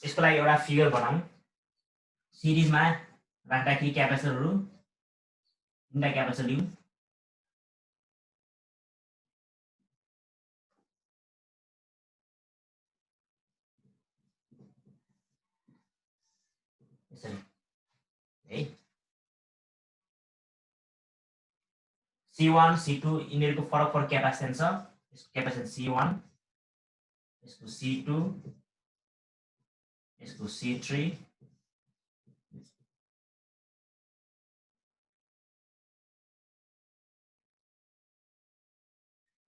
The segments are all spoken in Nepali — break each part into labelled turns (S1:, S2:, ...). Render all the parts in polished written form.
S1: यसको लागि एउटा फिगर बनाऊ सिरिजमा राख्दाखेरि क्यापेसिटरहरु तीनटा क्यापेसिटर लिऊ यसरी है C1 C2 यिनीहरुको फरक क्यापेसिटेन्स छ यसको क्यापेसिटेन्स C1 यसको C2 यसको C3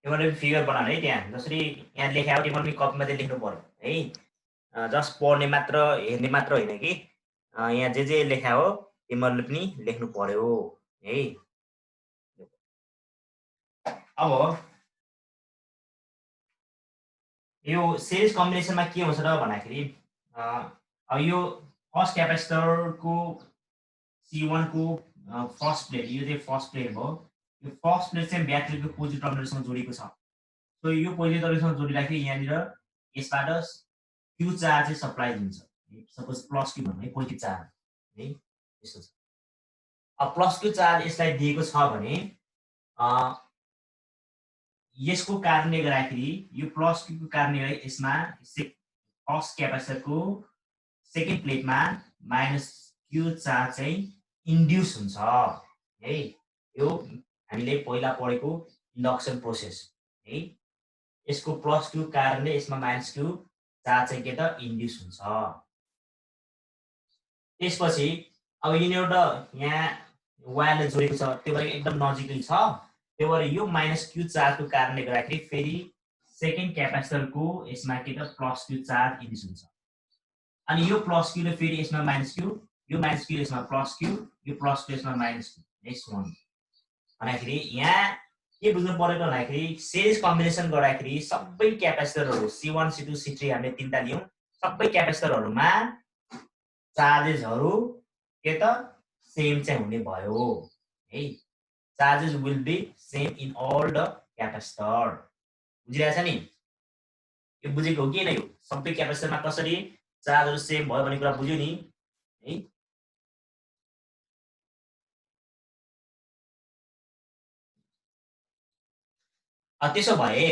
S1: एउटा फिगर बनाउनु है त्यहाँ जसरी यहाँ लेख्या हो तिमीले कपीमा चाहिँ लेख्नु पर्यो है जस्ट पढ्ने मात्र हेर्ने मात्र होइन कि यहाँ जे लेख्या हो तिमीहरूले पनि लेख्नु पर्यो है अब यो सिरिज कम्बिनेसनमा के हुन्छ र भन्दाखेरि अब यो फर्स्ट क्यापेसिटरको C1 को फर्स्ट प्लेट यो चाहिँ फर्स्ट प्लेट भयो यो फर्स्ट प्लेट चाहिँ ब्याट्रीको पोजिटिभ टर्मिनलसँग जोडिएको छ सो यो पोजिटिभ टर्मिनलसँग जोडिराख्यो यहाँनिर यसबाट क्यू चार्ज चाहिँ सप्लाई हुन्छ सपोज प्लस क्यू भन्नु है पोजिटिभ चार्ज है यस्तो छ अब प्लस क्यू चार्ज यसलाई दिएको छ भने यसको कारणले गर्दाखेरि यो प्लस क्यूको कारणले गर्दा यसमा फर्स्ट क्यापेसिटरको सेकेन्ड प्लेटमा माइनस क्यू चार्ज चाहिँ इन्ड्युस हुन्छ है यो हामीले पहिला पढेको इन्डक्सन प्रोसेस है यसको प्लस क्यू कारणले यसमा माइनस क्यू चार्ज चाहिँ के त इन्ड्युस हुन्छ त्यसपछि अब यिनीहरु यहाँ वायरले जोडेको छ त्यो भएर एकदम नजिकै छ त्यो भएर यो माइनस क्यू चार्जको कारणले गर्दाखेरि फेरि सेकेन्ड क्यापेसिटरको यसमा के त प्लस क्यू चार्ज इन्ड्युस हुन्छ अनि यो प्लस क्यूले फेरि यसमा माइनस क्यू यो माइनस क्यू यसमा प्लस क्यू यो प्लस क्यू यसमा माइनस क्यू नेक्स्ट वान भन्दाखेरि यहाँ के बुझ्नु पर्यो भन्दाखेरि सिरिज कम्बिनेसन गर्दाखेरि सबै क्यापेसिटरहरु C1 C2 C3 हामीले तीनटा लियौं सबै क्यापेसिटरहरुमा चार्जेसहरु के त सेम चाहिँ हुने भयो है charges will be same in all the capacitor बुझिरहेछ नि यो बुझेको हो कि नै यो सबै क्यापेसिटरमा कसरी चार्जहरु सेम भयो भन्ने कुरा बुझ्यो नि है त्यसो भए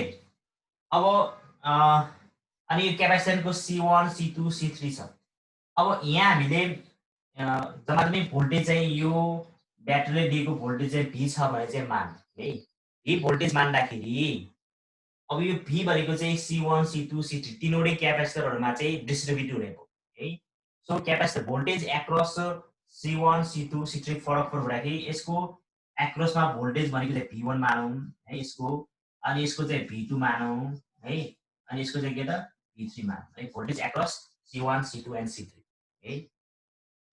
S1: अब अनि क्यापेसिटरको C1 C2 C3 छ अब यहाँ हामीले जम्मा भोल्टेज चाहिँ यो ब्याट्रीले दिएको भोल्टेज चाहिँ V छ भने चाहिँ मान है V भोल्टेज मान्दाखेरि अब यो V भनेको चाहिँ C1 C2 C3 तीनवटै क्यापेसिटरहरुमा चाहिँ डिस्ट्रिब्युट हुनेको है so capacitor voltage across C1 C2 C3 फरक हुँदाखेरि यसको एक्रसमा भोल्टेज भनेको चाहिँ V1 मानौं है यसको अनि यसको चाहिँ V2 मानौं है अनि यसको चाहिँ के त V3 मानौं है voltage across C1 C2 and C3 है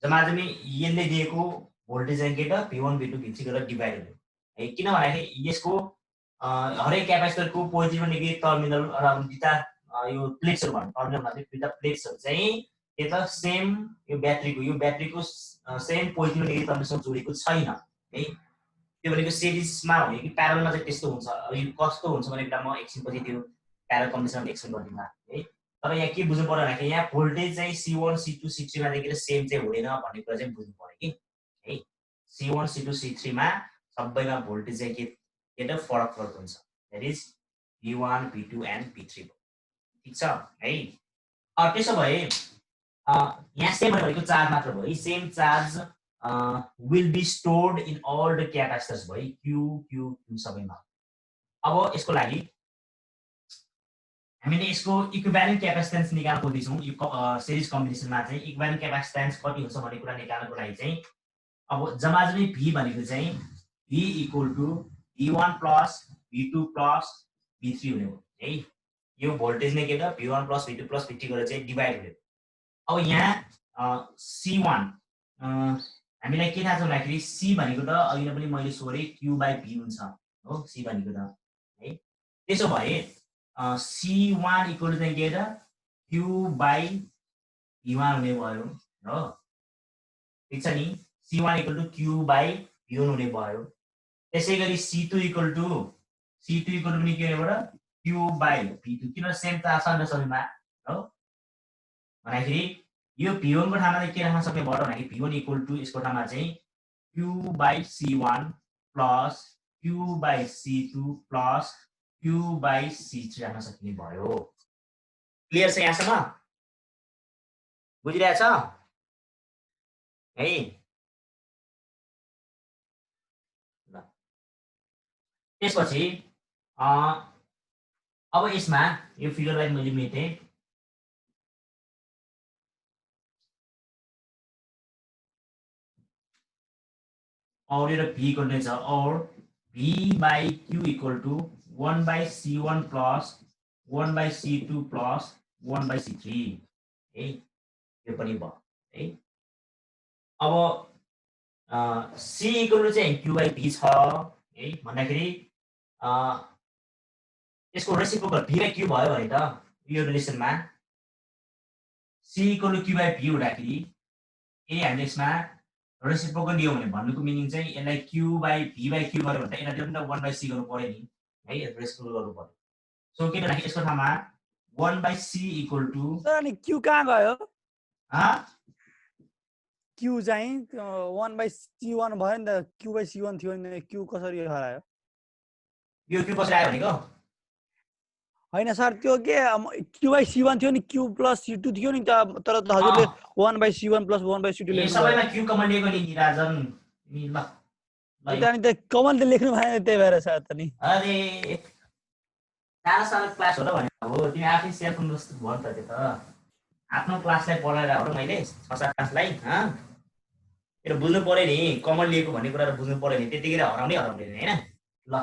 S1: जम्मा यसले दिएको भोल्टेज चाहिँ के त V1 V2 V3 गरेर डिभाइड हुने है किन भन्दाखेरि यसको हरेक क्यापेसिटरको पोजिटिभ र नेगेटिभ टर्मिनल र दुईटा यो प्लेट्सहरु भन्छ टर्मिनल भन्दा दुईटा प्लेट्सहरु चाहिँ के त सेम यो ब्याट्रीको सेम पोजिटिभ र नेगेटिभ टर्मिनलसँग जोडिएको छैन है त्यो भनेको सिरिजमा हो कि प्यारललमा चाहिँ त्यस्तो हुन्छ अब यो कस्तो हुन्छ भने कुरा म एकछिनपछि त्यो प्यारल कन्डिसन एक्सप्लेन गर्दिनँ है तर यहाँ के बुझ्नु पर्यो भने यहाँ भोल्टेज चाहिँ C1 C2 C3 मा चाहिँ सेम चाहिँ हुँदैन भन्ने कुरा चाहिँ बुझ्नु पर्यो कि है C1 C2 C3 मा सबैमा भोल्टेज चाहिँ के त फरक हुन्छ that is V1 V2 and V3 ठीक छ है त्यसो भए यहाँ सेम भनेको चार्ज मात्र भयो same charge will be stored in all the capacitors भयो Q सबैमा अब यसको लागि हामीले यसको इक्विभ्यालेन्ट क्यापेसिटेन्स निकाल्न खोज्दैछौँ यो सिरिज कम्बिनेसनमा चाहिँ इक्विभ्यालेन्ट क्यापेसिटेन्स कति हुन्छ भन्ने कुरा निकाल्नको लागि चाहिँ अब जम्मा V भनेको चाहिँ V equal to V1 plus V2 plus V3 हुने हो है यो भोल्टेज नै के त V1 plus V2 plus V3 गरेर चाहिँ डिभाइड हुने अब यहाँ C1 हामीलाई के थाहा छ भन्दाखेरि C भनेको त अहिले पनि मैले सोरे Q by V हुन्छ हो C भनेको त है त्यसो भए C1 इक्वल टु चाहिँ के त Q by V1 हुने भयो हो ठीक छ नि C1 equal to Q by V1 हुने भयो त्यसैगरी C2 इक्वल टु पनि के हुने भयो Q by V2 किन सेम चार्ज छ नि सबैमा हो भन्दाखेरि यो P1 को ठाउँमा चाहिँ के राख्न सक्ने भयो भन्दाखेरि P1 इक्वल टु यसको ठाउँमा चाहिँ Q by C1 plus Q by C2 plus Q by C3 राख्न सकिने भयो। क्लियर छ यहाँसम्म? बुझिरहेछ है? त्यसपछि अब यसमा यो फिगरलाई मैले मेटेँ। और यो V इक्वल टु छ और V by Q equal to 1 by C1 plus 1 by C2 plus 1 by C3 है, यो पनि भयो है। अब C इक्वल टु चाहिँ Q by V छ है भन्दाखेरि यसको रेसिप्रोकल V by Q भयो भने त यो रिलेसनमा C equal to Q by V हुँदाखेरि हामीले यसमा रेसिप्रोकल लियो भने भन्नुको मिनिङ चाहिँ यसलाई Q by V by Q गर्यो भने त यसलाई पनि 1 by C गर्नु पर्यो नि है, रेसिप्रोकल गर्नु पर्यो। सो के भन्दाखेरि यसको ठाउँमा 1 by C equal to
S2: sir अनि Q कहाँ गयो? Q चाहिँ 1 by C1 भयो नि त, Q by C1 थियो नि, Q कसरी हरायो?
S1: यो Q कसरी आयो भनेको?
S2: हैन सर त्यो के Q by C1 थियो नि, Q plus C2 थियो नि त, तर हजुरले 1 by C1 plus 1 by C2 लेख्नु भयो।
S1: सबैमा Q कमन लिएको नि निराजन नि ल
S2: अनि त कमन त लेख्नु भएन त्यही भएर सर त नि।
S1: अरे सानो सानो क्लास हो र भने हो, तिमी आफै सेल्फ जस्तो भयो नि त त्यो त। आफ्नो क्लासलाई पढाएर हो र मैले 6-7 क्लासलाई त्यो बुझ्नु पर्यो नि, कमन लिएको भन्ने कुरा बुझ्नु पर्यो नि, त्यतिखेर हराउने हैन। ल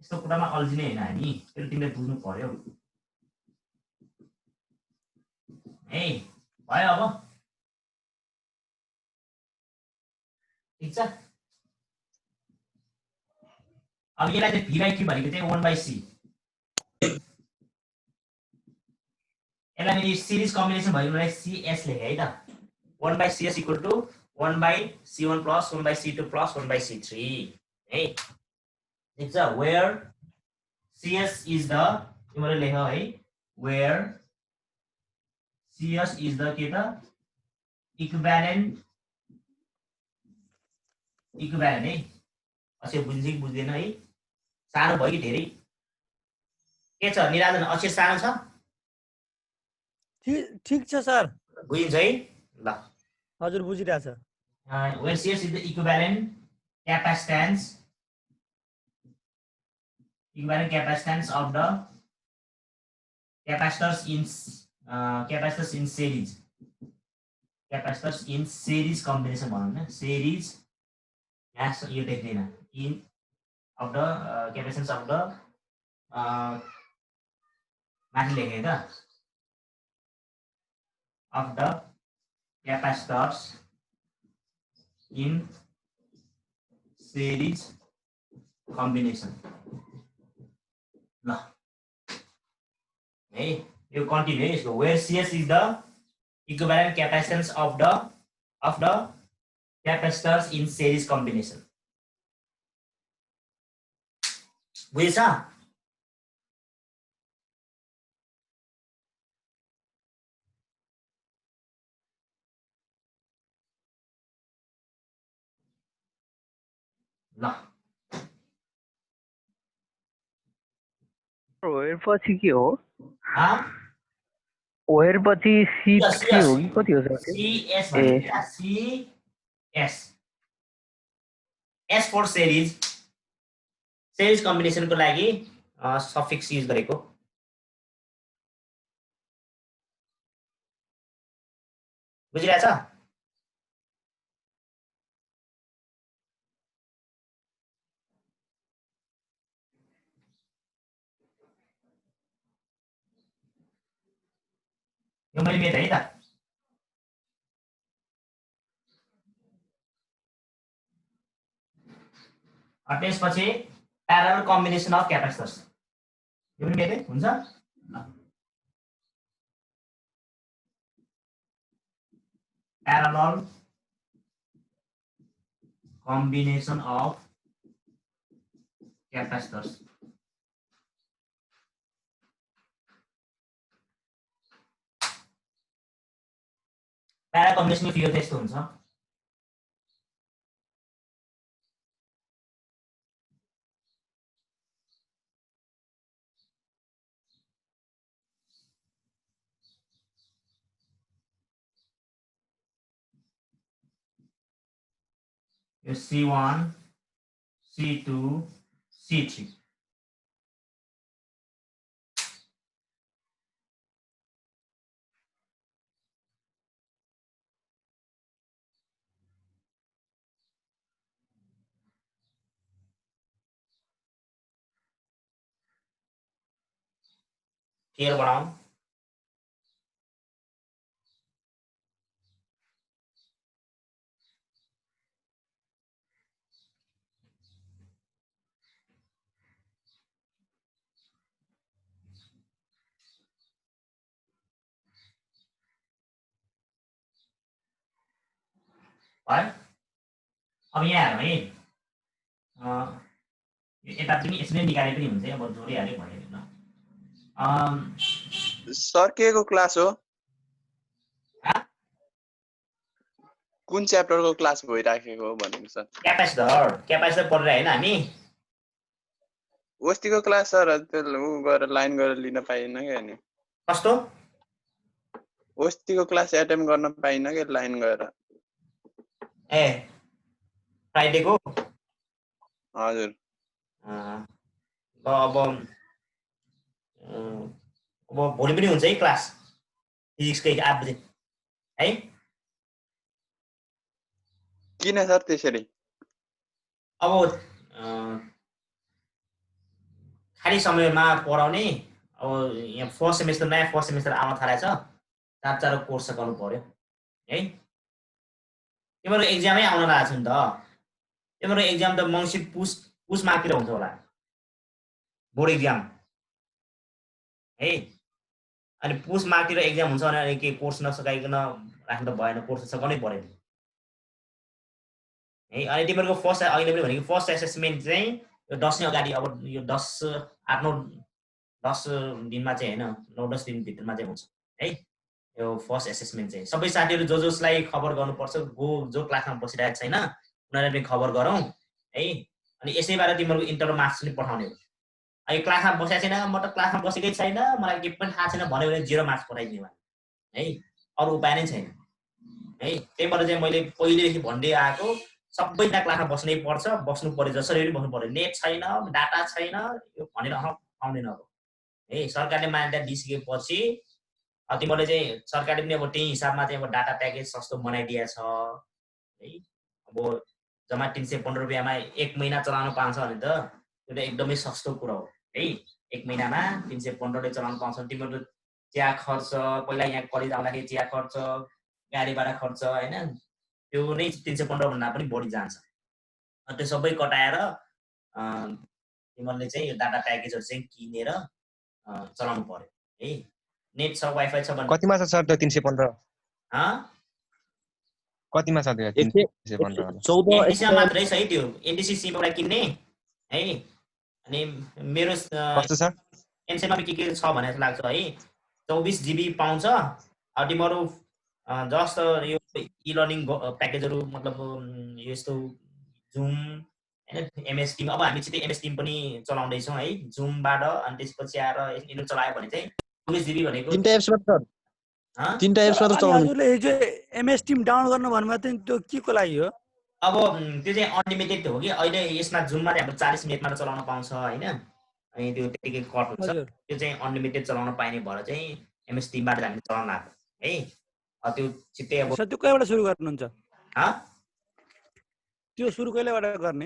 S1: यस्तो कुरामा अल्झिने हैन हामी, त्यो तिमीले बुझ्नु पर्यो है। भयो अब ठीक छ। अब यसलाई चाहिँ V by Q भनेको चाहिँ 1 by C, यसलाई मैले सिरिज कम्बिनेसन भएको मलाई CS लेखेँ है त। 1 by CS equal to 1 by C1 plus 1 by C2 plus 1 by C3 है। ठिक छ। वेयर CS इज द तिमीले लेख है, वेयर CS इज द के त इक्विभ्यालेन्ट है। अक्षर बुझ्छ कि बुझ्दैन है? सानो भयो कि धेरै के छ निराजन, अक्षर सानो छ?
S2: ठीक छ सर,
S1: बुझिन्छ है? ल
S2: हजुर बुझिरहेछ।
S1: Where CS is the equivalent capacitance of the capacitors in series, capacitors in series combination भनौँ न, series यो देख्दैन, in of the capacitance of the माथि लेखेँ त, of the capacitors in series combination। ल है यो कन्टिन्यू है यसको, where CS is the equivalent capacitance of the capacitors in series combination. बुझेछ? ल
S3: वेयर पछि के हो? वेयर पछि C3 हो कि कति हो सर?
S1: CS भनेको CS S फर सिरिज कम्बिनेसनको लागि सफिक्स युज गरेको। बुझिरहेछ? यो मैले मेट है त। त्यसपछि प्यारलल कम्बिनेसन अफ क्यापेसिटर्स, यो पनि मेटै हुन्छ। Parallel combination of capacitors parallel कम्बिनेसनको फिगर त यस्तो हुन्छ। यो C1 C2 C3 क्लियर बनाऊ। है अब यहाँ हेरौँ है यता पनि यसरी निकाले पनि हुन्छ अब जोडिहाल्यो भयो ल।
S4: सर के को क्लास हो? कुन च्याप्टरको क्लास भइराखेको हो भनेको सर?
S1: क्यापेसिटर पढेर हैन हामी
S4: वस्तीको क्लास सर उ गरेर लाइन गरेर लिन पाइएन के अनि
S1: कस्तो
S4: वस्तीको क्लास एटेम्प गर्न पाइएन के लाइन गरेर।
S1: ए फ्राइडेको
S4: हजुर
S1: अब भोलि पनि हुन्छ है क्लास फिजिक्सको 8 बजे है।
S4: किन सर त्यसरी?
S1: अब खाली समयमा पढाउने अब यहाँ फर्स्ट सेमेस्टर आउन थालेछ चार कोर्स गर्नु पर्यो है। तिम्रो एक्जामै आउन लागेको छ नि त। तिम्रो एक्जाम त मङ्सिर पुस मातिर हुन्छ होला बोर्ड एक्जाम है। अनि पुस मातिर एक्जाम हुन्छ भने के कोर्स नसकाइकन राख्नु त भएन, कोर्स सकाउनै पर्यो है। अनि तिमीहरूको फर्स्ट अहिले पनि भनेको फर्स्ट एसेसमेन्ट चाहिँ यो 10 नै अगाडि अब यो 10 दिनमा चाहिँ हैन 9-10 दिन भित्रमा चाहिँ हुन्छ है यो फर्स्ट एसेसमेन्ट चाहिँ। सबै साथीहरू जसलाई खबर गर्नुपर्छ जो क्लासमा बसिरहेको छैन उनीहरूले पनि खबर गरौँ है। अनि यसैबाट तिमीहरूको इन्टरनल मार्क्स पनि पठाउने हो। अहिले क्लासमा बसेको छैन म त क्लासमा बसेकै छैन मलाई के पनि थाहा छैन भन्यो भने 0 मार्क्स पठाइदिने है, अरू उपाय नै छैन है। त्यही भएर चाहिँ मैले पहिलेदेखि भन्दै आएको सबैजना क्लासमा बस्नै पर्छ, बस्नु पर्यो जसरी पनि बस्नु पर्यो। नेट छैन डाटा छैन यो भनेर पाउँदैन अब है। सरकारले मान्यता दिइसकेपछि तिमीहरूले चाहिँ सरकारले पनि अब त्यही हिसाबमा चाहिँ अब डाटा प्याकेज सस्तो बनाइदिएको छ है। अब जम्मा 315 रुपियाँमा 1 महिना चलाउन पाउँछ भने त त्यो त एकदमै सस्तो कुरा हो है। 1 महिनामा 315 चलाउन पाउँछ। तिम्रो चिया खर्च पहिला यहाँ कलेज आउँदाखेरि चिया खर्च गाडी भाडा खर्च हैन त्यो नै 315 भन्दा पनि बढी जान्छ। त्यो सबै कटाएर तिमीहरूले चाहिँ यो डाटा प्याकेजहरु चाहिँ किनेर चलाउनु पर्यो है। नेट छ वाइफाई छ भने
S5: कतिमा छ सर त्यो 315? कतिमा छ त्यो 315?
S1: एनटीसी मात्रै छ है त्यो। एनटीसी सिमबाट किन्ने है। अनि मेरो
S5: कस्तो छ
S1: एनसेनमा के छ भने जस्तो लाग्छ है। 24 GB पाउँछ। अब तिम्रो जस्ट यो ई लर्निङ प्याकेजहरु मतलब यस्तो जुम हैन एमएस टिम। अब हामी चाहिँ एमएस टिम पनि चलाउँदै छौं है जुमबाट। अनि त्यसपछि आएर यिनीहरु चलायो भने चाहिँ 24 GB भनेको
S5: तीनटा एप्सबाट सर तीनटा एप्सबाट चलाउनु।
S2: हजुरले हिजो एमएस टिम डाउनलोड गर्न भन्नुभयो त त्यो के को लागि हो?
S1: अब त्यो चाहिँ अनलिमिटेड हो कि अहिले यसमा जुममा चाहिँ हाम्रो 40 मिनेटमा चलाउन पाउँछ हैन। अनि त्यो त्यतिकै कट हुन्छ। त्यो चाहिँ अनलिमिटेड चलाउन पाइने भएर चाहिँ एमएस टिमबाट हामीले चलाउन आएको है। त्यो छिट्टै अब
S2: त्यो कहिलेबाट सुरु गर्नुहुन्छ? त्यो सुरु कहिलेबाट गर्ने?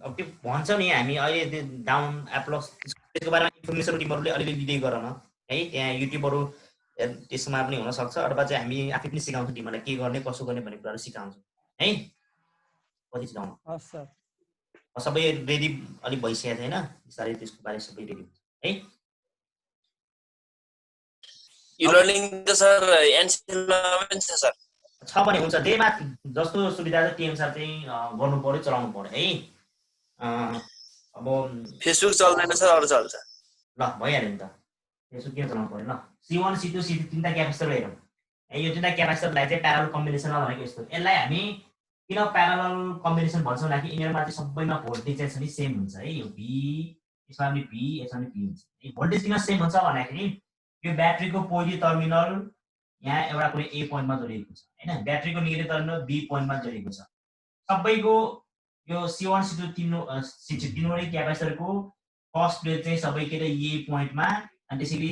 S1: अब त्यो भन्छ नि हामी अहिले त्यो डाउन एप्लस त्यसको बारेमा इन्फर्मेसन टिमहरुले अलिअलि लिँदै गरन है। त्यहाँ युट्युबहरु त्यसमा पनि हुन सक्छ अथवा चाहिँ हामी आफै पनि सिकाउँछौँ टिमहरुलाई के गर्ने कसो गर्ने भन्ने कुराहरु सिकाउँछौँ है। पछि सिकाउनु
S2: हस् सर।
S1: सबै रेडी अलि भइसकेको छैन बिस्तारै त्यसको बारे सबै रेडी है।
S6: ई लर्निङ त सर एनसीमा पनि छ सर।
S1: छ भने हुन्छ जेमा जस्तो सुविधा छ त्यही अनुसार चाहिँ गर्नु पर्यो चलाउनु पर्यो है। अब
S6: फेसबुक चल्दैन सर अरु चल्छ।
S1: ल भइहाल्यो नि त। फेसबुक किन चलाउनु पर्यो ल। C1 C2 C3 तीनटा क्यापेसिटर हेरौँ यो जुन क्यापेसिटरलाई चाहिँ प्यारलल कम्बिनेसनमा भनेको यस्तो यसलाई हामी किन प्यारलल कम्बिनेसन भन्छौँ भन्दाखेरि यिनीहरूमा चाहिँ सबैमा भोल्टेज चाहिँ छ नि सेम हुन्छ है यो V यसमा पनि V यसमा पनि V हुन्छ यो भोल्टेज किन सेम हुन्छ भन्दाखेरि यो ब्याट्रीको पोजिटिभ टर्मिनल यहाँ एउटा कुनै A पोइन्टमा जोडिएको छ हैन ब्याट्रीको नेगेटिभ टर्मिनल B पोइन्टमा जोडिएको छ सबैको यो C1 C2 तीनवटै क्यापेसिटरको फर्स्ट प्लेट चाहिँ सबैको A पोइन्टमा अनि त्यसैले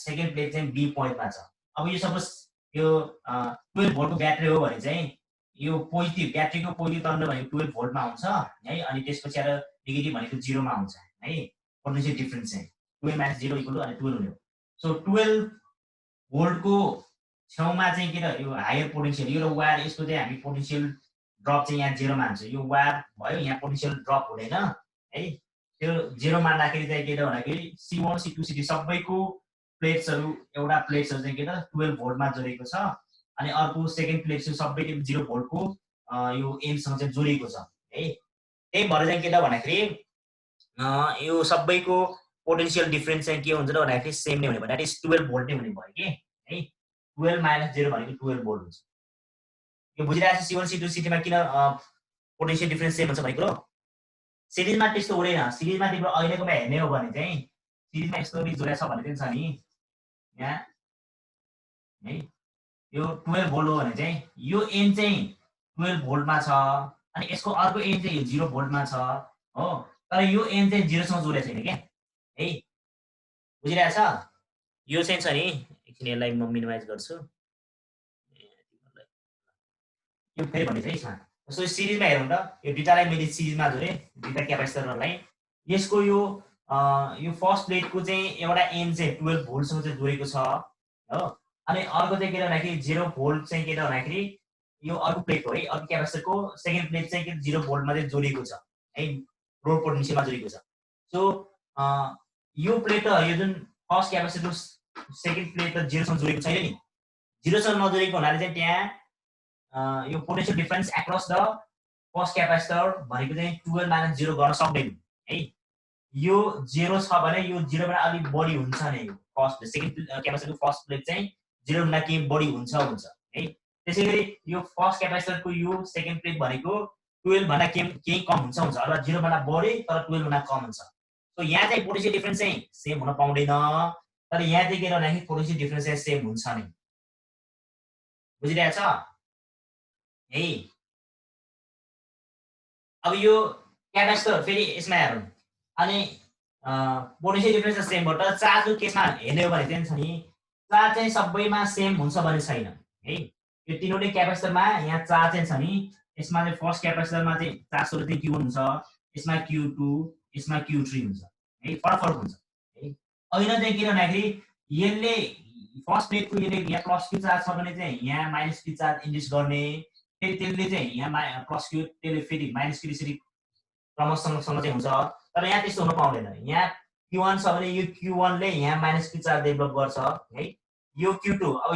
S1: सेकेन्ड प्लेट चाहिँ B पोइन्टमा छ अब यो सपोज यो 12 भोल्टको ब्याट्री हो भने चाहिँ यो पोजिटिभ ब्याट्रीको पोजिटिभ टर्मिनल भनेको 12 भोल्टमा हुन्छ है अनि त्यसपछि आएर नेगेटिभ भनेको 0 मा हुन्छ है पोटेन्शियल डिफरेन्स चाहिँ 12 - 0 = अनि 12 हुने हो सो 12 भोल्टको छेउमा चाहिँ के त यो हायर पोटेन्शियल यो वायर यसको चाहिँ हामी पोटेन्शियल ड्रप चाहिँ यहाँ 0 मा हुन्छ यो वायर भयो यहाँ पोटेन्शियल ड्रप हुँदैन है त्यो 0 मान्दाखेरि चाहिँ के त भन्दाखेरि C1 C2 C3 सबैको प्लेट्सहरु एउटा प्लेट्सहरु चाहिँ के त 12 भोल्टमा जोडिएको छ अनि अर्को सेकेन्ड प्लेट चाहिँ सबैले 0 भोल्टको यो एन्डसँग चाहिँ जोडिएको छ है त्यही भएर चाहिँ के त भन्दाखेरि यो सबैको पोटेन्शियल डिफरेन्स चाहिँ के हुन्छ त भन्दाखेरि सेम नै हुने भयो दैट इज 12 भोल्ट नै हुने भयो के है 12 - 0 भनेको 12 भोल्ट हुन्छ यो बुझिरहेको छ C1 C2 C3 मा किन पोटेन्शियल डिफरेन्स सेम हुन्छ भनेको सिरिजमा त्यस्तो हुँदैन सिरिजमा तिम्रो अहिलेकोमा हेर्ने हो भने चाहिँ सिरिजमा यस्तो जोडेको छ भने चाहिँ छ नि यहाँ है यो 12 भोल्ट हो भने चाहिँ यो एन्ड चाहिँ 12 भोल्टमा छ अनि यसको अर्को एन्ड चाहिँ 0 भोल्टमा छ हो तर यो एन्ड चाहिँ 0 सँग जोडेको छैन के है बुझिरहेछ यो चाहिँ छ नि एकछिन यसलाई म मिनिमाइज गर्छु यो फेरि भन्ने चाहिँ यसमा सो सिरिजमा हेरौँ त यो दुईटालाई मैले सिरिजमा जोडे दुईटा क्यापेसिटरहरुलाई यसको यो फर्स्ट प्लेटको चाहिँ एउटा एन्ड चाहिँ 12 भोल्ट सँग चाहिँ जोडेको छ हो अनि अर्को चाहिँ के त भन्दाखेरि 0 भोल्ट चाहिँ के त भन्दाखेरि यो अर्को प्लेट हो है अर्को क्यापेसिटरको सेकेन्ड प्लेट चाहिँ के 0 भोल्टमा चाहिँ जोडिएको छ है लोड पोटेन्शियलमा जोडिएको छ सो यो प्लेट यो जुन फर्स्ट क्यापेसिटरको सेकेन्ड प्लेट त 0 सँग जोडिएको छैन नि 0 सँग नजोडिएको हुनाले चाहिँ त्यहाँ यो potential difference across the first capacitor भनेको चाहिँ 12 - 0 गर्न सक्दैन है यो 0 छ भने यो 0 भन्दा अलि बढी हुन्छ नि यो फर्स्ट सेकेन्ड क्यापेसिटरको फर्स्ट प्लेट चाहिँ 0 भन्दा केही बढी हुन्छ है त्यसैगरी यो फर्स्ट क्यापेसिटरको यो सेकेन्ड प्लेट भनेको 12 भन्दा केही कम हुन्छ अथवा 0 भन्दा बढी तर 12 भन्दा कम हुन्छ सो यहाँ चाहिँ पोटेन्शियल डिफरेन्स चाहिँ सेम हुन पाउँदैन तर यहाँ चाहिँ के भन्दाखेरि पोटेन्शियल डिफरेन्स चाहिँ सेम हुन्छ नि बुझिरहेछ है अब यो क्यापेसिटर फेरि यसमा हेरौँ अनि पोटेन्शियल डिफरेन्स चाहिँ सेम भएर चार्जको केसमा हेर्ने हो भने चाहिँ छ नि चार्ज चाहिँ सबैमा सेम हुन्छ भने छैन है यो तीनवटै क्यापेसिटरमा यहाँ चार्ज चाहिँ छ नि यसमा चाहिँ फर्स्ट क्यापेसिटरमा चाहिँ चार्ज सोर्स चाहिँ Q1 हुन्छ यसमा Q2 यसमा Q3 हुन्छ है फरक हुन्छ है अहिले चाहिँ के भन्दाखेरि यसले फर्स्ट प्लेटको यसले यहाँ प्लस Q चार्ज छ भने चाहिँ यहाँ माइनस Q चार्ज इन्ड्युस गर्ने फेरि त्यसले चाहिँ यहाँ प्लस Q त्यसले फेरि माइनस Q यसरी क्रमसँग चाहिँ हुन्छ तर यहाँ त्यस्तो हुन पाउँदैन यहाँ Q1 छ भने यो Q1 ले यहाँ माइनस Q चार्ज डेभलप गर्छ है यो Q2 अब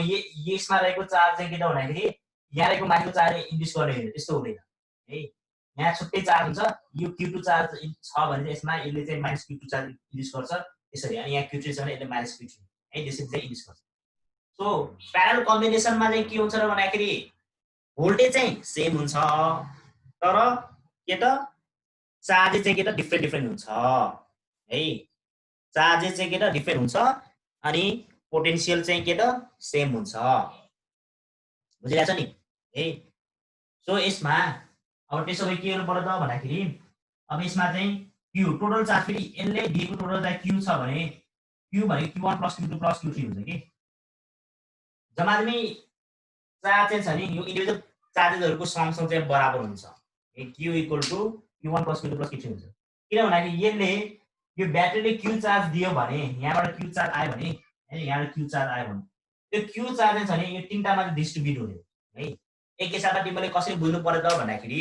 S1: यसमा रहेको चार्ज चाहिँ के त भन्दाखेरि यहाँ रहेको माथिको चार्ज इन्ड्युस गर्ने होइन त्यस्तो हुँदैन है यहाँ छुट्टै चार्ज हुन्छ यो Q2 चार्ज छ भने चाहिँ यसमा यसले चाहिँ माइनस Q2 चार्ज इन्ड्युस गर्छ त्यसरी अनि यहाँ Q3 छ भने यसले माइनस Q3 है त्यसरी चाहिँ इन्ड्युस गर्छ सो प्यारलल कम्बिनेसनमा चाहिँ के हुन्छ र भन्दाखेरि भोल्टेज चाहिँ सेम हुन्छ तर के त चार्ज चाहिँ के त डिफरेन्ट हुन्छ है चार्ज चाहिँ के त डिफरेन्ट हुन्छ अनि पोटेन्शियल चाहिँ के त सेम हुन्छ बुझिरहेछ नि है सो यसमा अब त्यसो भए के गर्नु पर्यो त भन्दाखेरि अब यसमा चाहिँ Q टोटल चार्ज फेरि यसले दिएको टोटल चार्ज Q छ भने Q भनेको Q1 + Q2 + Q3 हुन्छ के जम्मादमी चार्ज चाहिँ छ नि यो इन्डिभिजुअल चार्जेसहरुको समसँग चाहिँ बराबर हुन्छ Q = Q1 + Q2 + Q3 हुन्छ किन भन्दाखेरि यसले यो ब्याट्रीले Q चार्ज दियो भने यहाँबाट Q चार्ज आयो भने हैन यहाँबाट Q चार्ज आयो भने त्यो Q चार्ज चाहिँ छ नि यो तीनटामा चाहिँ डिस्ट्रिब्युट हुने है एक हिसाबले तिमीले कसरी बुझ्नु पर्यो त भन्दाखेरि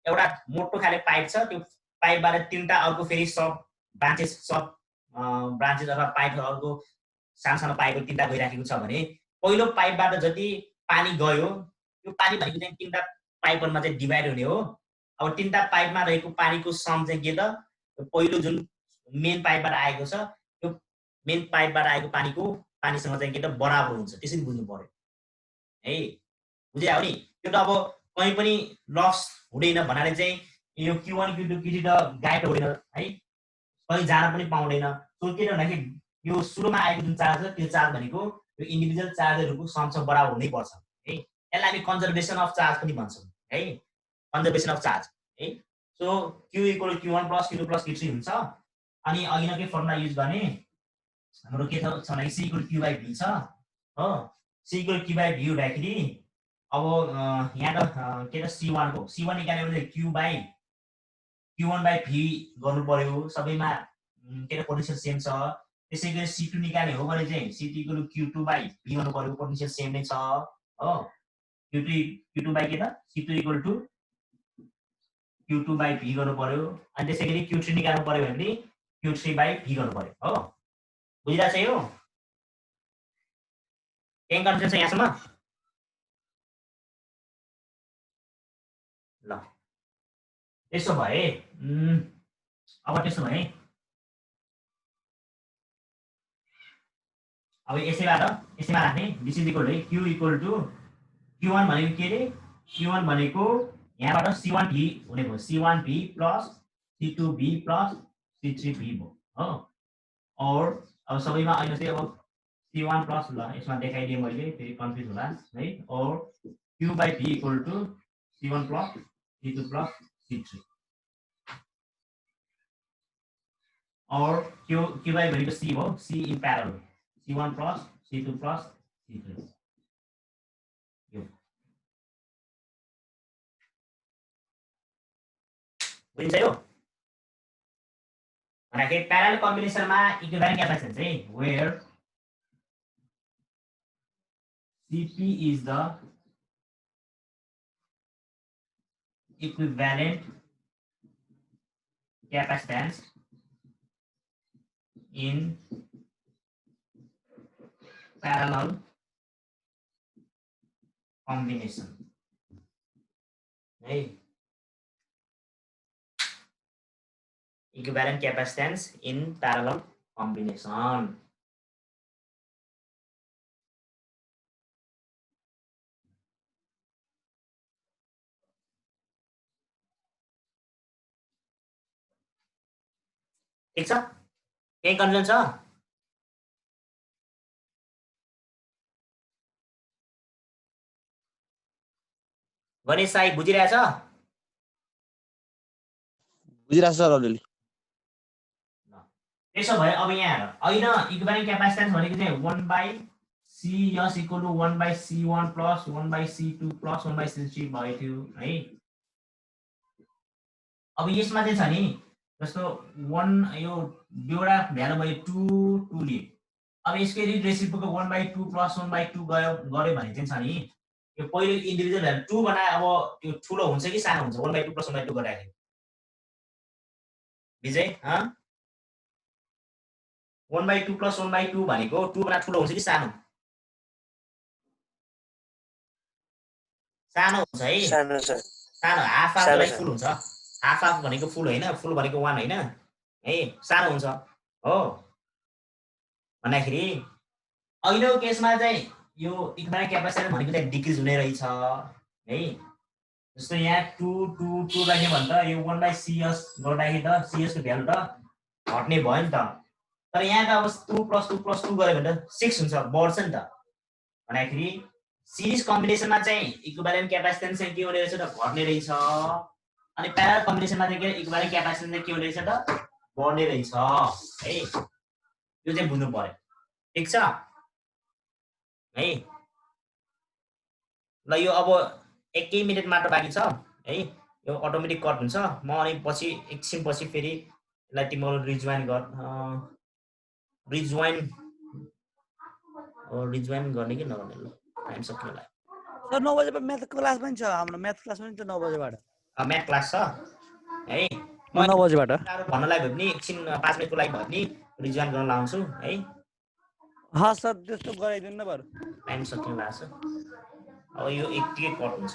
S1: एउटा मोटो खाले पाइप छ त्यो पाइपबाट तीनटा अर्को फेरि सब ब्रान्चेस अथवा पाइपहरुको सानो पाइपहरु तीनटा गइराखेको छ भने पहिलो पाइपबाट जति पानी गयो त्यो पानी भनेको चाहिँ तीनटा पाइपहरुमा चाहिँ डिभाइड हुने हो अब तीनटा पाइपमा रहेको पानीको सम चाहिँ के त पहिलो जुन मेन पाइपबाट आएको छ त्यो मेन पाइपबाट आएको पानीसँग चाहिँ के त बराबर हुन्छ त्यसरी बुझ्नु पर्यो है बुझ्यो नि त्यो त अब कहीँ पनि लस हुँदैन भन्नाले चाहिँ यो Q1 Q2 Q3 त गायब हुँदैन है कहीँ जान पनि पाउँदैन सो के भन्दाखेरि यो सुरुमा आएको जुन चार्ज छ त्यो चार्ज भनेको यो इन्डिभिजुअल चार्जहरूको समसँग बराबर हुनै पर्छ है यसलाई हामी कन्जर्भेसन अफ चार्ज पनि भन्छौँ है कन्जर्भेसन अफ चार्ज है so Q = Q1 + Q2 + Q3 हुन्छ अनि अघि नै के फर्मुला युज गर्ने हाम्रो के छ भने C = Q/V छ हो C = Q/V हुँदाखेरि अब यहाँ त के त C1 को C1 निकाल्यो भने Q1/V गर्नु पर्यो सबैमा के त पोटेन्शियल सेम छ त्यसैगरी C2 निकाल्ने हो भने चाहिँ C2 = Q2/V गर्नु पर्यो पोटेन्शियल सेम नै छ हो Q2 by के त C2 = Q2/V गर्नु पर्यो अनि त्यसैगरी Q3 निकाल्नु पर्यो भने Q3/V गर्नु पर्यो हो बुझिरा छ यो केही कन्फ्युजन छ यहाँसम्म ल त्यसो भए अब त्यसो भए अब यसैमा राख्ने this is equal to Q = Q1 भनेको के रे Q1 भनेको यहाँबाट C1V हुने भयो C1V + C2V + C3V भयो हो और अब सबैमा अहिले चाहिँ अब C1 + ल यसमा देखाइदिए मैले फेरि कन्फ्युज होला है और Q/V = C1 + C2 + C3 और Q/V भनेको C हो C in parallel C1 + C2 + C3 यो बुझिन्छ यो भनेको प्यारलल कम्बिनेसनमा इक्विभ्यालेन्ट क्यापेसिटेन्स चाहिँ where Cp is the equivalent capacitance in parallel combination है equivalent capacitance in parallel combination ठीक छ केही कन्फ्युजन छ गणेश साई बुझिरहेछ
S2: बुझिरहेछ सर अलिअलि
S1: त्यसो भए अब यहाँ हेर होइन इक्विभ्यालेन्ट क्यापेसिटेन्स भनेको चाहिँ 1/CS = 1/C1 + 1/C2 + 1/C3 भयो थियो है अब यसमा चाहिँ छ नि जस्तो 1 यो दुईवटा भ्यालु भयो 2 2 लिए अब यसको रेसिप्रोकल 1/2 + 1/2 गयो भने चाहिँ छ नि यो पहिलो इन्डिभिजुअल भ्यालु 2 बनाए अब त्यो ठुलो हुन्छ कि सानो हुन्छ 1/2 + 1/2 गर्दाखेरि विजय 1/2 + 1/2 भनेको 2 भन्दा ठुलो हुन्छ कि सानो सानो हुन्छ है
S6: सानो छ
S1: सानो हाफ फुल हुन्छ हाफ भनेको फुल होइन फुल भनेको 1 होइन है सानो हुन्छ हो भन्दाखेरि अहिलेको केसमा चाहिँ यो इक्विभ्यालेन्ट क्यापेसिटेन्स भनेको चाहिँ डिक्रिज हुने रहेछ है जस्तो यहाँ 2 2 2 राख्यो भने त यो 1/CS गर्दाखेरि त CS को भ्यालु त घट्ने भयो नि त तर यहाँ त अब 2 + 2 + 2 गऱ्यो भने त 6 हुन्छ बढ्छ नि त भन्दाखेरि सिरिज कम्बिनेसनमा चाहिँ इक्विभ्यालेन्ट क्यापेसिटेन्स चाहिँ के हुने रहेछ त घट्ने रहेछ अनि प्यारलल कम्बिनेसनमा चाहिँ के इक्विभ्यालेन्ट क्यापेसिटेन्स चाहिँ के हुने रहेछ त बढ्ने रहेछ है यो चाहिँ बुझ्नु पर्यो ठीक छ है ल यो अब 1 मिनेट मात्र बाँकी छ है यो अटोमेटिक कट हुन्छ म अनि पछि एकछिन पछि फेरि यसलाई तिम्रो रिजोइन गर्ने कि नगर्ने ल टाइम सकियो होला
S2: सर 9 बजे म्याथ क्लास पनि छ हाम्रो म्याथ क्लास पनि त 9 बजेबाट
S1: म्याथ क्लास छ है
S2: म 9 बजेबाट
S1: भन्नलाई भयो भने एकछिन 5 मिनेटको लागि भयो भने रिजोइन गर्न लाउँछु है
S2: हा सर त्यस्तो गराइदिनु न बरु
S1: टाइम सकिनु लाग्छ अब यो एकटिकै कट हुन्छ